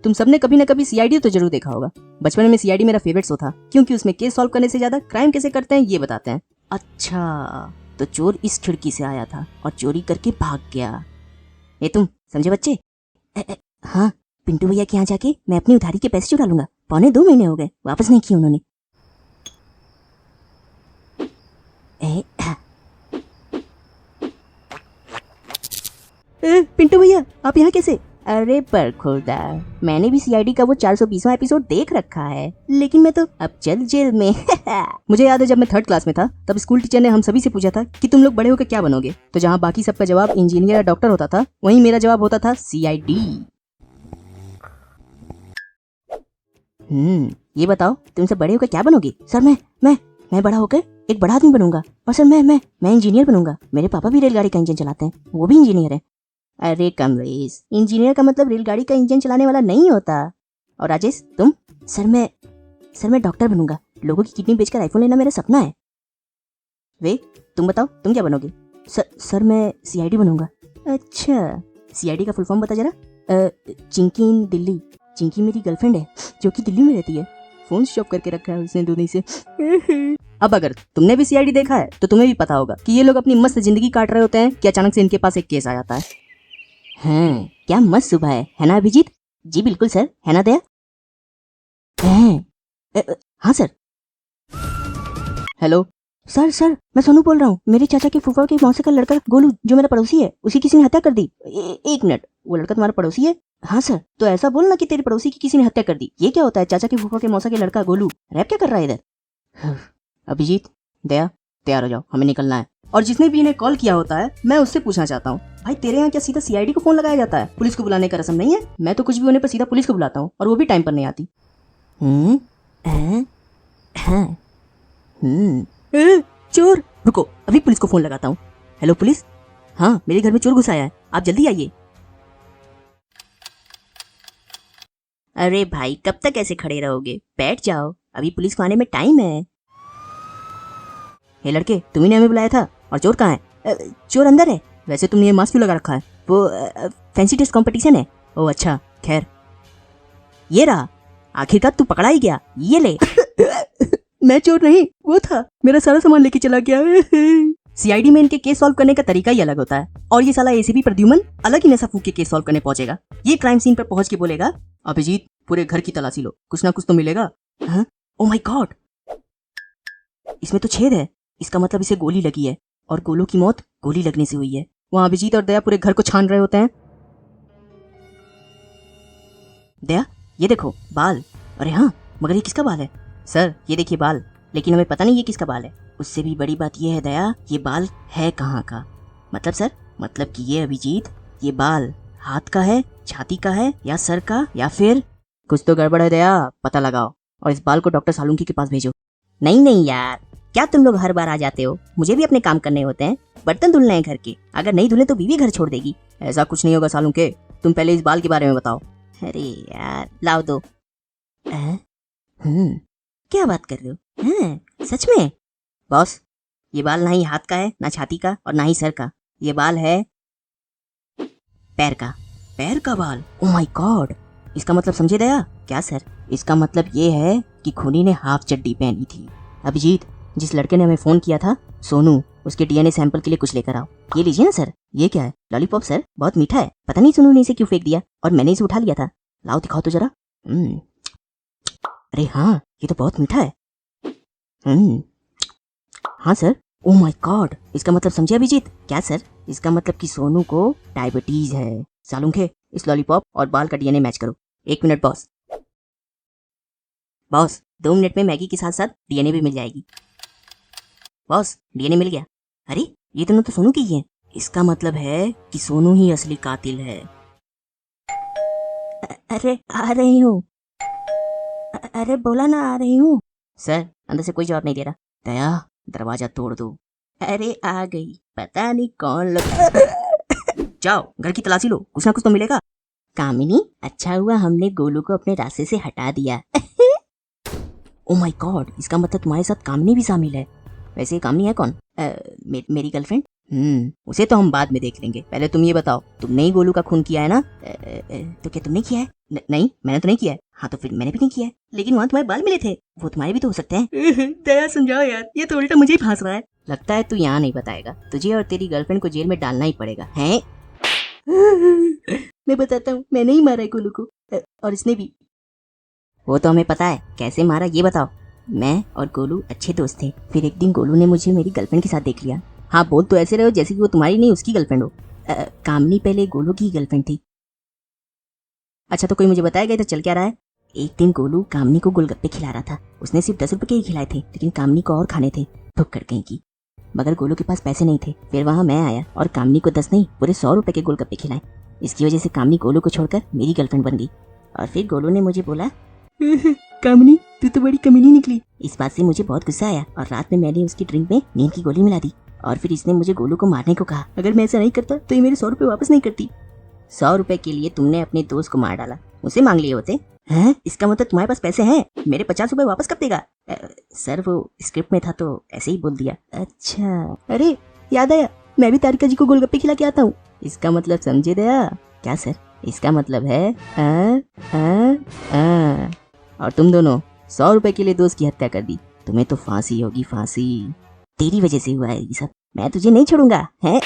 तुम सबने कभी न कभी सीआईडी तो जरूर देखा होगा। बचपन में सीआईडी मेरा फेवरेट शो था, क्योंकि उसमें केस सॉल्व करने से ज्यादा क्राइम कैसे करते हैं ये बताते हैं। अच्छा, तो चोर इस खिड़की से आया था और चोरी करके भाग गया। ये तुम समझे बच्चे? हाँ, पिंटू भैया के यहाँ जाके मैं अपनी उधारी के पैसे चुरा लूंगा। 1.25 महीने हो गए, वापस नहीं किए उन्होंने। पिंटू भैया आप यहाँ कैसे? अरे पर खुदा, मैंने भी सीआईडी का वो 420वां एपिसोड देख रखा है, लेकिन मैं तो अब चल जेल में। मुझे याद है जब मैं 3rd क्लास में था, तब स्कूल टीचर ने हम सभी से पूछा था कि तुम लोग बड़े होकर क्या बनोगे। तो जहाँ बाकी सबका जवाब इंजीनियर या डॉक्टर होता था, वहीं मेरा जवाब होता था सीआईडी। ये बताओ तुम सब बड़े होकर क्या बनोगे? सर मैं बड़ा होकर एक बड़ा आदमी बनूंगा। और सर मैं इंजीनियर बनूंगा। मेरे पापा भी रेलगाड़ी का इंजन चलाते हैं, वो भी इंजीनियर है। अरे कमलेश, इंजीनियर का मतलब रेलगाड़ी का इंजन चलाने वाला नहीं होता। और राजेश तुम? सर मैं डॉक्टर बनूंगा। लोगों की किडनी बेचकर आईफोन लेना मेरा सपना है। वे तुम बताओ तुम क्या बनोगे? सर मैं सीआईडी बनूंगा। अच्छा, सीआईडी का फुल फॉर्म बता जरा। चिंकी इन दिल्ली। चिंकी मेरी गर्लफ्रेंड है जो कि दिल्ली में रहती है। फोन स्विच ऑफ करके रखा है उसने 2 दिन से। अब अगर तुमने भी सीआईडी देखा है तो तुम्हें भी पता होगा कि ये लोग अपनी मस्त जिंदगी काट रहे होते हैं कि अचानक से इनके पास एक केस आ जाता है। हाँ, क्या मस्त सुबह है ना अभिजीत? जी बिल्कुल सर, है ना दया? हाँ सर। हेलो सर मैं सोनू बोल रहा हूँ। मेरे चाचा के फूफा के मौसी का लड़का गोलू जो मेरा पड़ोसी है, उसी किसी ने हत्या कर दी। एक मिनट, वो लड़का तुम्हारा पड़ोसी है? हाँ सर। तो ऐसा बोल ना कि तेरे पड़ोसी की किसी ने हत्या कर दी। ये क्या होता है? चाचा के फूफा के मौसा के लड़का गोलू रैप क्या कर रहा है इधर? अभिजीत, दया, तैयार हो जाओ, हमें निकलना है। और जिसने भी इन्हें कॉल किया होता है, मैं उससे पूछना चाहता हूँ, भाई तेरे यहाँ क्या सीधा सीआईडी को फोन लगाया जाता है? पुलिस को बुलाने का रस्म नहीं है? मैं तो कुछ भी होने पर सीधा पुलिस को बुलाता हूँ, और वो भी टाइम पर नहीं आती। चोर! रुको, अभी पुलिस को फोन लगाता हूँ। Hello police. हाँ, मेरे घर में चोर घुस आया है, आप जल्दी आइए। अरे भाई कब तक ऐसे खड़े रहोगे? बैठ जाओ, अभी पुलिस को आने में टाइम है। हे लड़के, तुम्ही ने हमें बुलाया था। और चोर कहाँ है? चोर अंदर है। वैसे तुमने ये मास्क क्यों लगा रखा है? वो फैंसी ड्रेस कंपटीशन है। ओह अच्छा, खैर। ये रहा, आखिरकार तू पकड़ा ही गया। ये ले। मैं चोर नहीं, वो था, मेरा सारा सामान लेके चला गया। सीआईडी में इनके केस सॉल्व करने का तरीका ही अलग होता है। और ये साला एसीपी प्रद्युमन अलग ही नशा फूक के केस सॉल्व करने पहुंचेगा। ये क्राइम सीन पर पहुंच के बोलेगा, अभिजीत पूरे घर की तलाशी लो, कुछ ना कुछ तो मिलेगा। ओह माय गॉड, इसमें तो छेद है। इसका मतलब इसे गोली लगी है, और गोलू की मौत गोली लगने से हुई है। वहां अभिजीत और दया पूरे घर को छान रहे होते हैं। दया, ये देखो बाल। अरे हाँ, मगर ये किसका बाल है? सर ये देखिए बाल, लेकिन हमें पता नहीं ये किसका बाल है। उससे भी बड़ी बात ये है दया, ये बाल है कहाँ का? मतलब सर, मतलब कि ये अभिजीत, ये बाल हाथ का है, छाती का है, या सर का, या फिर कुछ तो गड़बड़ है दया, पता लगाओ और इस बाल को डॉक्टर सालुंकी के पास भेजो। नहीं यार, क्या तुम लोग हर बार आ जाते हो? मुझे भी अपने काम करने होते हैं, बर्तन धुलने हैं घर के। अगर नहीं धुले तो बीवी घर छोड़ देगी। ऐसा कुछ नहीं होगा सालुंके, तुम पहले इस बाल के बारे में बताओ। अरे यार, लाओ दो। क्या बात कर रहे हो? सच में? बॉस, ये बाल ना ही हाथ का है, ना छाती का, और ना ही सर का। ये बाल है पैर का। पैर का बाल? ओह माय गॉड, इसका मतलब समझे दया? क्या सर? इसका मतलब ये है कि खूनी ने हाफ चड्डी पहनी थी। अभिजीत, जिस लड़के ने हमें फोन किया था, सोनू, उसके डीएनए सैंपल के लिए कुछ लेकर आओ। ये लीजिए ना सर। ये क्या है? लॉलीपॉप सर, बहुत मीठा है। पता नहीं सोनू ने इसे क्यों फेंक दिया, और मैंने इसे उठा लिया था। लाओ दिखाओ तो जरा। अरे हाँ, ये तो बहुत मीठा है। हाँ सर। ओह माय गॉड, इसका मतलब समझे अभिजीत? क्या सर? इसका मतलब कि सोनू को डायबिटीज है। सालुंखे, इस लॉलीपॉप और बाल का डीएनए मैच करो। 1 मिनट बॉस। बॉस, 2 मिनट में मैगी के साथ साथ डीएनए भी मिल जाएगी। बॉस, डीएनए मिल गया। अरे ये दोनों तो सोनू की ही है। इसका मतलब है कि सोनू ही असली कातिल है। अरे आ रही हूँ। अरे बोला ना आ रही हूँ। सर, अंदर से कोई जवाब नहीं दे रहा। दया, दरवाजा तोड़ दो। अरे आ गई, पता नहीं कौन लोग। जाओ, घर की तलाशी लो, कुछ ना कुछ तो मिलेगा। कामिनी, अच्छा हुआ हमने गोलू को अपने रास्ते से हटा दिया। ओह माय गॉड, इसका मतलब तुम्हारे साथ कामिनी भी शामिल है। वैसे कामिनी है कौन? मेरी गर्लफ्रेंड। उसे तो हम बाद में देख लेंगे, पहले तुम ये बताओ, तुमने ही गोलू का खून किया है ना? तो क्या तुमने किया है? नहीं, मैंने तो नहीं किया है। हाँ तो फिर मैंने भी नहीं किया है, लेकिन वहाँ तुम्हारे बाल मिले थे, वो तुम्हारे भी तो हो सकते हैं। दया समझाओ यार, ये तो उल्टा मुझे ही फांस रहा है। लगता है तू यहाँ नहीं बताएगा, तुझे और तेरी गर्लफ्रेंड को जेल में डालना ही पड़ेगा, हैं? मैं बताता हूँ, मैंने ही मारा है गोलू को, और इसने भी। वो तो हमें पता है, कैसे मारा ये बताओ। मैं और गोलू अच्छे दोस्त थे, फिर एक दिन गोलू ने मुझे मेरी गर्लफ्रेंड के साथ देख लिया। हाँ बोल तो ऐसे रहे हो जैसे कि वो तुम्हारी नहीं उसकी गर्लफ्रेंड हो। कामनी पहले गोलू की गर्लफ्रेंड थी। अच्छा तो कोई मुझे बताएगा तो चल क्या रहा है? एक दिन गोलू कामनी को गोलगप्पे खिला रहा था, उसने सिर्फ 10 रुपए के ही खिलाए थे, लेकिन कामनी को और खाने थे, भुक कर गई की। मगर गोलू के पास पैसे नहीं थे, फिर वहाँ मैं आया और कामनी को 10 नहीं पूरे 100 रुपए के गोलगप्पे खिलाए। इसकी वजह से कामनी गोलू को छोड़कर मेरी गर्लफ्रेंड बन गई। और फिर गोलू ने मुझे बोला, कामनी तू तो बड़ी कमीनी निकली। इस बात से मुझे बहुत गुस्सा आया और रात में मैंने उसकी ड्रिंक में नींद की गोली मिला दी। और फिर इसने मुझे गोलू को मारने को कहा, अगर मैं ऐसा नहीं करता तो ये मेरे 100 रुपए वापस नहीं करती। 100 रुपए के लिए तुमने अपने दोस्त को मार डाला, उसे मांग लिए होते हैं? इसका मतलब तुम्हारे पास पैसे हैं, मेरे 50 रुपए वापस कब देगा? सर वो स्क्रिप्ट में था तो ऐसे ही बोल दिया। अच्छा, अरे याद आया, मैं भी तारिका जी को गोलगप्पे खिला के आता हूँ। इसका मतलब समझे दया? क्या सर? इसका मतलब है और तुम दोनों 100 रुपए के लिए दोस्त की हत्या कर दी, तुम्हें तो फांसी होगी, फांसी। तेरी वजह से हुआ है ये सब, मैं तुझे नहीं छोड़ूंगा, है?